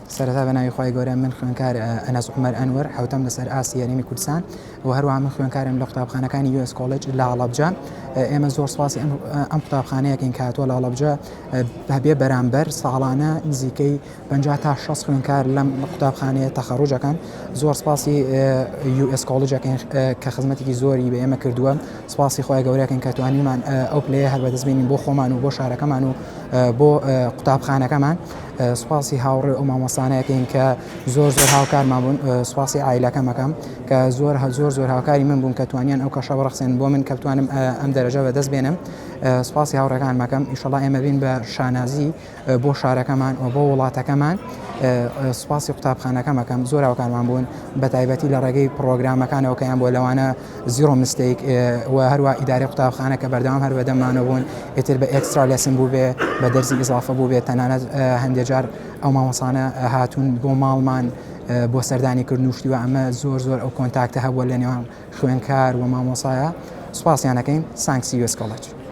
سەرەتا بەناوی خی گەورە من خوێنکار ئەنەس عومەر ئەنوەر حوتەم لەسەر ئاسی یاریمی کوردستان و هەروە من خوێنکارم لە قوتابخانەکانی US کۆلج لە هەڵەبجە. ئێمە زۆر سپاسی ئەم قوتابخانەیەکین کاتووە لە هەڵەبجە بەبێ بەرامبەر ساڵانە نزیکەی 50 تا 60 خوێنکار لەم قوتابخانەیە تەخەڕوجەکەن. زۆر سپاسی US کۆلجەکەین کە خزمەتێکی زۆری بە ئێمە کردووە. سپاسی خۆی گەورەکەن کە توانیمان ئەو پلەیە هەر بەدەستبێنین بۆ خۆمان و بۆ شارەکەمان و بۆ قوتابخانەکەمان. سپاسی هاوڕێ ئەو مامۆستانەیەکەین کە زۆر هاوکارمان بوون. سپاسی عایلەکەمەکەم کە زۆر هاوکاری من بوون کە توانیان ئەو کەشە بڕخسێن بۆ من کە بتوانم ئەم دەرەجە بەدەست بێنم. سپاسی هاوڕێکان مەکەم ئینشەڵا ئێمە بین بە شانازی بۆ شارەکەمان و بۆ وڵاتەکەمان. سپاسی قوتابخانەکەمەکەم زۆر هاوکارمان بوون بە تایبەتی لە ڕێگەی پرۆگرامەکانەوە کەیان بۆ لەوانە زیرۆ مستێک و هەروە ئیدارەی قوتابخانە کە بەردەوام هەر بەدەمانە بوون ئیتر بە ئێکسترا لێسن بوو بێ بە دەرزی ئیزافە بوو بێت تەنانەت هەندێک جار ئەو مامۆستانە هاتوون بۆ ماڵمان بۆ سەردانی کردن وشتیوە ئەمە زۆر ئەو کۆنتاکتە هەبووە لە نێوان خوێنکار و مامۆسایە. سوپاسیانەکەین سانکسی US کۆلج.